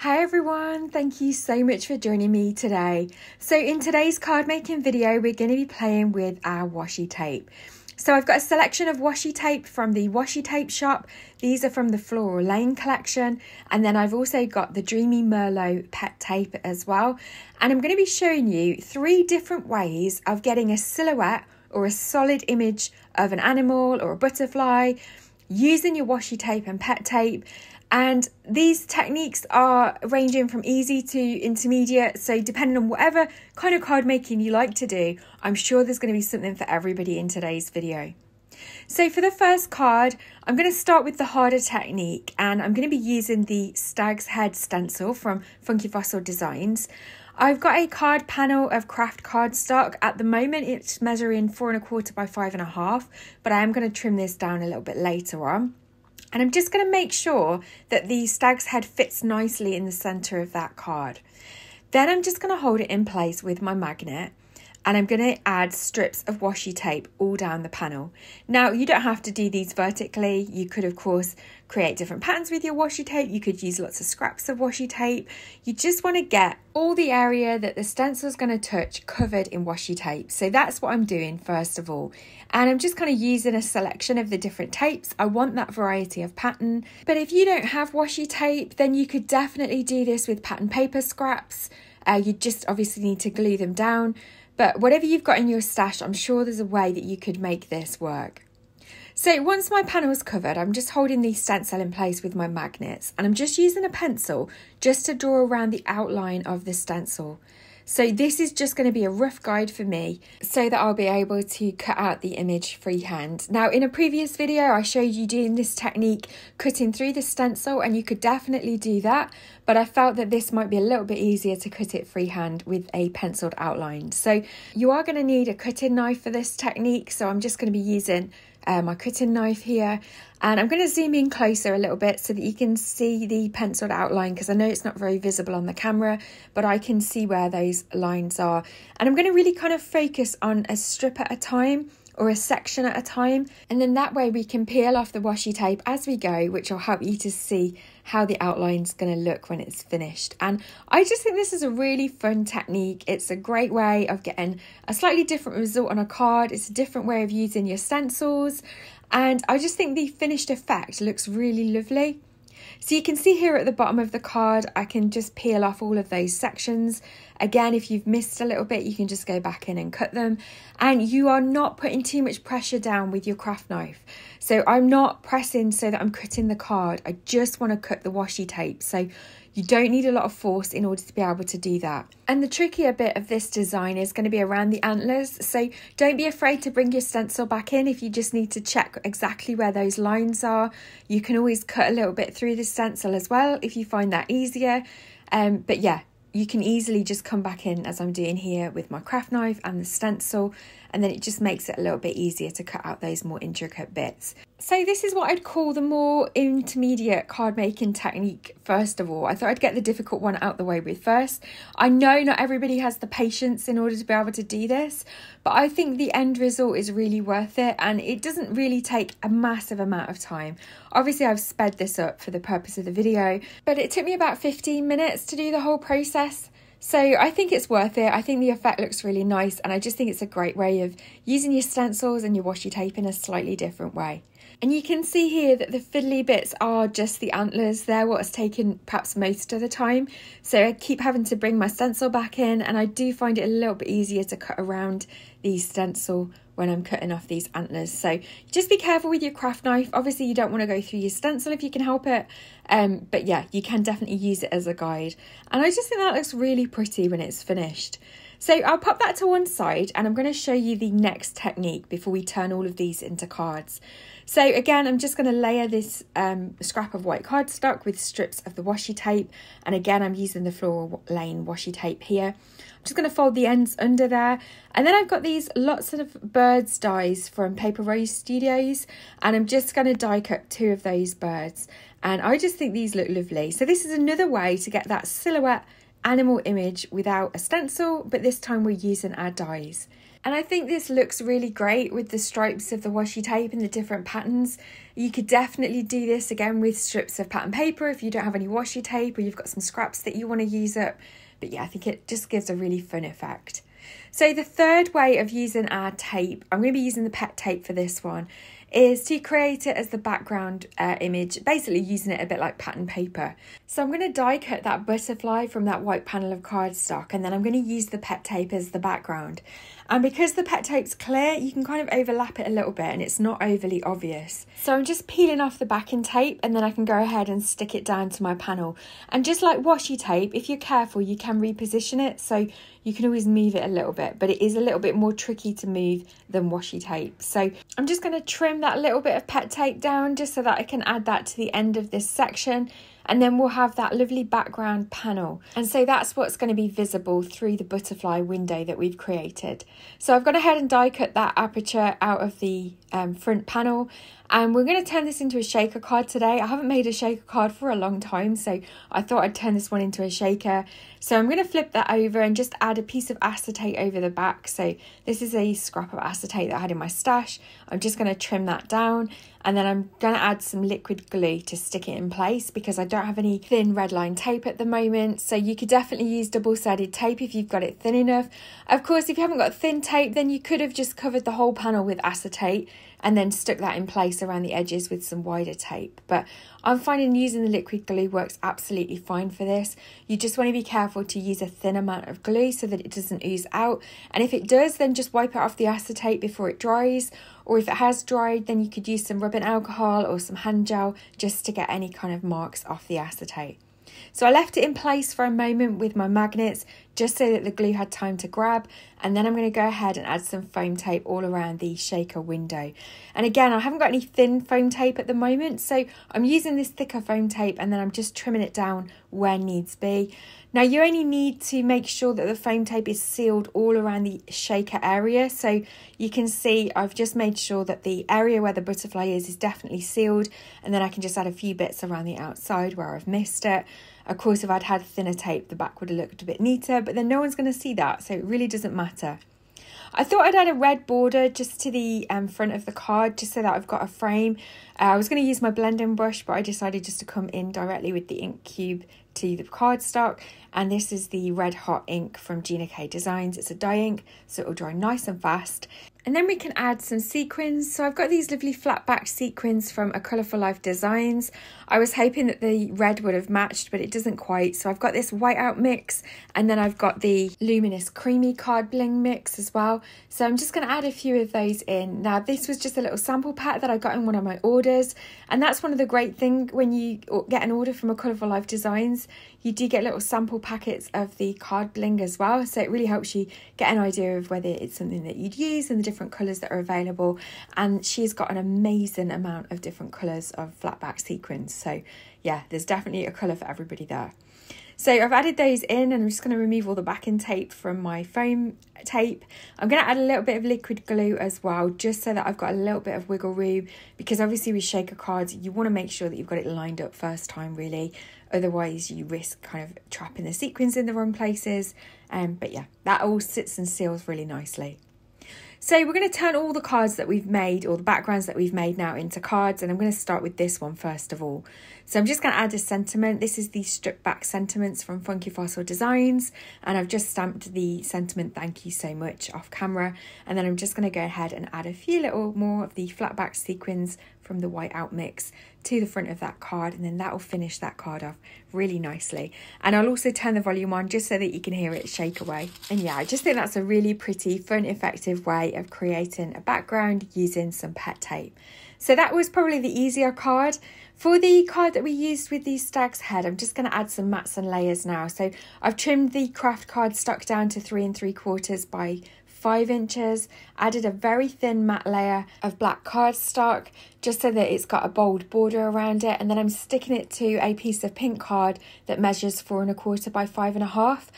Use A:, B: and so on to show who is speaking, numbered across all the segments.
A: Hi everyone, thank you so much for joining me today. So in today's card making video, we're going to be playing with our washi tape. So I've got a selection of washi tape from the Washi Tape shop. These are from the Floral Lane collection. And then I've also got the Dreamy Merlot pet tape as well. And I'm going to be showing you 3 different ways of getting a silhouette or a solid image of an animal or a butterfly using your washi tape and pet tape. And these techniques are ranging from easy to intermediate. So depending on whatever kind of card making you like to do, I'm sure there's going to be something for everybody in today's video. So for the first card, I'm going to start with the harder technique, and I'm going to be using the Stag's Head stencil from Funky Fossil Designs. I've got a card panel of craft cardstock. At the moment, it's measuring 4¼ by 5½, but I am going to trim this down a little bit later on. And I'm just going to make sure that the Stag's Head fits nicely in the centre of that card. Then I'm just going to hold it in place with my magnet, and I'm going to add strips of washi tape all down the panel. Now, you don't have to do these vertically. You could, of course, create different patterns with your washi tape. You could use lots of scraps of washi tape. You just want to get all the area that the stencil is going to touch covered in washi tape. So that's what I'm doing first of all. And I'm just kind of using a selection of the different tapes. I want that variety of pattern. But if you don't have washi tape, then you could definitely do this with pattern paper scraps. You just obviously need to glue them down. But whatever you've got in your stash, I'm sure there's a way that you could make this work. So once my panel is covered, I'm just holding the stencil in place with my magnets, and I'm just using a pencil just to draw around the outline of the stencil. So this is just going to be a rough guide for me so that I'll be able to cut out the image freehand. Now, in a previous video, I showed you doing this technique, cutting through the stencil, and you could definitely do that. But I felt that this might be a little bit easier to cut it freehand with a penciled outline. So you are going to need a cutting knife for this technique. So I'm just going to be using my cutting knife here, and I'm going to zoom in closer a little bit so that you can see the penciled outline, because I know it's not very visible on the camera, but I can see where those lines are. And I'm going to really kind of focus on a strip at a time or a section at a time, and then that way we can peel off the washi tape as we go, which will help you to see how the outline's going to look when it's finished. And I just think this is a really fun technique. It's a great way of getting a slightly different result on a card. It's a different way of using your stencils, and I just think the finished effect looks really lovely. So you can see here at the bottom of the card, I can just peel off all of those sections. Again, if you've missed a little bit, you can just go back in and cut them. And you are not putting too much pressure down with your craft knife. So I'm not pressing so that I'm cutting the card. I just want to cut the washi tape. So you don't need a lot of force in order to be able to do that. And the trickier bit of this design is going to be around the antlers. So don't be afraid to bring your stencil back in if you just need to check exactly where those lines are. You can always cut a little bit through the stencil as well if you find that easier. But yeah, you can easily just come back in as I'm doing here with my craft knife and the stencil, and then it just makes it a little bit easier to cut out those more intricate bits. So this is what I'd call the more intermediate card making technique first of all. I thought I'd get the difficult one out the way with first. I know not everybody has the patience in order to be able to do this, but I think the end result is really worth it, and it doesn't really take a massive amount of time. Obviously I've sped this up for the purpose of the video, but it took me about 15 minutes to do the whole process. So I think it's worth it. I think the effect looks really nice, and I just think it's a great way of using your stencils and your washi tape in a slightly different way. And you can see here that the fiddly bits are just the antlers. They're what's taken perhaps most of the time. So I keep having to bring my stencil back in, and I do find it a little bit easier to cut around the stencil when I'm cutting off these antlers. So just be careful with your craft knife. Obviously you don't want to go through your stencil if you can help it. But yeah, you can definitely use it as a guide. And I just think that looks really pretty when it's finished. So I'll pop that to one side, and I'm going to show you the next technique before we turn all of these into cards. So again, I'm just going to layer this scrap of white cardstock with strips of the washi tape. And again, I'm using the Floral Lane washi tape here. I'm just going to fold the ends under there. And then I've got these lots of birds dies from Paper Rose Studios, and I'm just going to die cut 2 of those birds. And I just think these look lovely. So this is another way to get that silhouette animal image without a stencil, but this time we're using our dies. And I think this looks really great with the stripes of the washi tape and the different patterns. You could definitely do this again with strips of pattern paper if you don't have any washi tape or you've got some scraps that you want to use up. But yeah, I think it just gives a really fun effect. So the third way of using our tape, I'm going to be using the pet tape for this one, is to create it as the background image, basically using it a bit like pattern paper. So I'm going to die cut that butterfly from that white panel of cardstock, and then I'm going to use the pet tape as the background. And because the pet tape's clear, you can kind of overlap it a little bit and it's not overly obvious. So I'm just peeling off the backing tape, and then I can go ahead and stick it down to my panel. And just like washi tape, if you're careful, you can reposition it, so you can always move it a little bit, but it is a little bit more tricky to move than washi tape. So I'm just going to trim that little bit of pet tape down just so that I can add that to the end of this section. And then we'll have that lovely background panel. And so that's what's going to be visible through the butterfly window that we've created. So I've gone ahead and die cut that aperture out of the front panel. And we're going to turn this into a shaker card today. I haven't made a shaker card for a long time, so I thought I'd turn this one into a shaker. So I'm going to flip that over and just add a piece of acetate over the back. So this is a scrap of acetate that I had in my stash. I'm just going to trim that down, and then I'm going to add some liquid glue to stick it in place because I don't have any thin red line tape at the moment. So you could definitely use double-sided tape if you've got it thin enough. Of course, if you haven't got thin tape, then you could have just covered the whole panel with acetate and then stuck that in place around the edges with some wider tape. But I'm finding using the liquid glue works absolutely fine for this. You just want to be careful to use a thin amount of glue so that it doesn't ooze out. And if it does, then just wipe it off the acetate before it dries. Or if it has dried, then you could use some rubbing alcohol or some hand gel just to get any kind of marks off the acetate. So I left it in place for a moment with my magnets just so that the glue had time to grab, and then I'm going to go ahead and add some foam tape all around the shaker window. And again, I haven't got any thin foam tape at the moment, so I'm using this thicker foam tape and then I'm just trimming it down where needs be. Now you only need to make sure that the foam tape is sealed all around the shaker area. So you can see I've just made sure that the area where the butterfly is definitely sealed, and then I can just add a few bits around the outside where I've missed it. Of course, if I'd had thinner tape, the back would have looked a bit neater, but then no one's going to see that, so it really doesn't matter. I thought I'd add a red border just to the front of the card, just so that I've got a frame. I was going to use my blending brush, but I decided just to come in directly with the ink cube to the cardstock. And this is the Red Hot ink from Gina Designs. It's a dye ink, so it'll dry nice and fast. And then we can add some sequins. So I've got these lovely flat back sequins from A Colourful Life Designs. I was hoping that the red would have matched, but it doesn't quite. So I've got this whiteout mix, and then I've got the luminous creamy card bling mix as well. So I'm just going to add a few of those in. Now this was just a little sample pack that I got in one of my orders, and that's one of the great things when you get an order from A Colourful Life Designs. You do get little sample packets of the card bling as well, so it really helps you get an idea of whether it's something that you'd use and the different colours that are available. And she's got an amazing amount of different colours of flat back sequins, so yeah, there's definitely a colour for everybody there. So I've added those in, and I'm just going to remove all the backing tape from my foam tape. I'm going to add a little bit of liquid glue as well, just so that I've got a little bit of wiggle room, because obviously with shaker cards, you want to make sure that you've got it lined up first time really. Otherwise you risk kind of trapping the sequins in the wrong places. But yeah, that all sits and seals really nicely. So we're going to turn all the cards that we've made, or the backgrounds that we've made now, into cards, and I'm going to start with this one first of all. So I'm just going to add a sentiment. This is the stripped back sentiments from Funky Fossil Designs, and I've just stamped the sentiment "thank you so much" off camera, and then I'm just going to go ahead and add a few little more of the flat back sequins from the whiteout mix to the front of that card, and then that will finish that card off really nicely. And I'll also turn the volume on just so that you can hear it shake away. And yeah, I just think that's a really pretty, fun, effective way of creating a background using some pet tape. So that was probably the easier card. For the card that we used with the Stag's head, I'm just going to add some mats and layers now. So I've trimmed the craft card stock down to 3 3/4 by 5 inches, added a very thin matte layer of black cardstock just so that it's got a bold border around it, and then I'm sticking it to a piece of pink card that measures 4 1/4 by 5 1/2.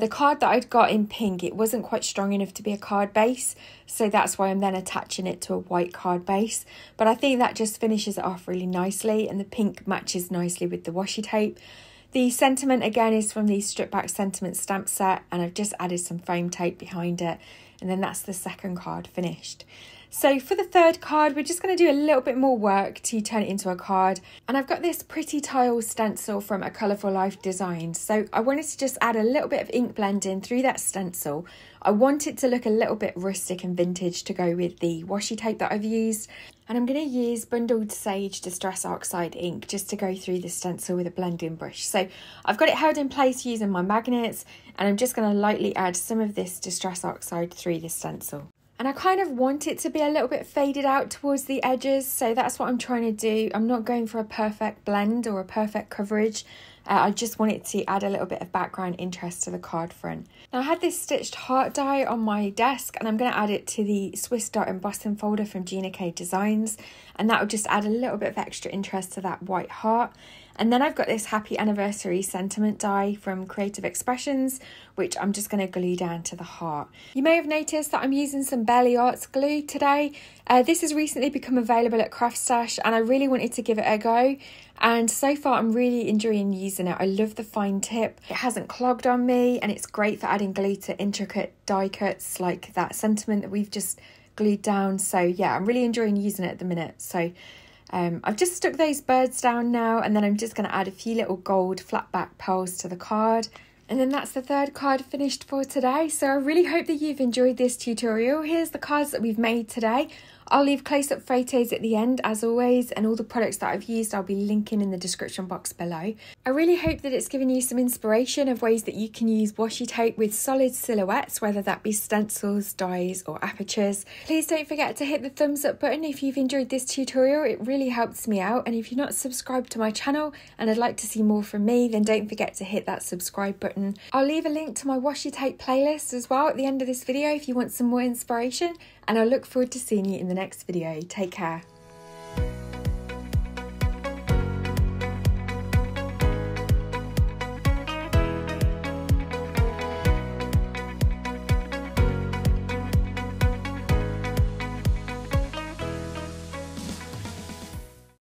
A: The card that I'd got in pink, it wasn't quite strong enough to be a card base, so that's why I'm then attaching it to a white card base. But I think that just finishes it off really nicely, and the pink matches nicely with the washi tape. The sentiment again is from the Strip Back Sentiment stamp set, and I've just added some foam tape behind it, and then that's the second card finished. So for the third card, we're just going to do a little bit more work to turn it into a card. And I've got this pretty tile stencil from A Colourful Life Designs. So I wanted to just add a little bit of ink blending through that stencil. I want it to look a little bit rustic and vintage to go with the washi tape that I've used. And I'm going to use Bundled Sage Distress Oxide ink just to go through the stencil with a blending brush. So I've got it held in place using my magnets, and I'm just going to lightly add some of this Distress Oxide through the stencil. And I kind of want it to be a little bit faded out towards the edges, so that's what I'm trying to do. I'm not going for a perfect blend or a perfect coverage. I just want it to add a little bit of background interest to the card front. Now I had this stitched heart die on my desk, and I'm going to add it to the Swiss Dot embossing folder from Gina Designs, and that will just add a little bit of extra interest to that white heart. And then I've got this happy anniversary sentiment die from Creative Expressions, which I'm just going to glue down to the heart. You may have noticed that I'm using some Barely Arts glue today. This has recently become available at Craft Stash, and I really wanted to give it a go. And so far I'm really enjoying using it. I love the fine tip. It hasn't clogged on me, and it's great for adding glue to intricate die cuts like that sentiment that we've just glued down. So yeah, I'm really enjoying using it at the minute. So I've just stuck those birds down now, and then I'm just going to add a few little gold flat back pearls to the card. And then that's the third card finished for today. So I really hope that you've enjoyed this tutorial. Here's the cards that we've made today. I'll leave close-up photos at the end as always, and all the products that I've used I'll be linking in the description box below. I really hope that it's given you some inspiration of ways that you can use washi tape with solid silhouettes, whether that be stencils, dies or apertures. Please don't forget to hit the thumbs up button if you've enjoyed this tutorial. It really helps me out, and if you're not subscribed to my channel and would like to see more from me, then don't forget to hit that subscribe button. I'll leave a link to my washi tape playlist as well at the end of this video if you want some more inspiration, and I look forward to seeing you in the next video. Take care.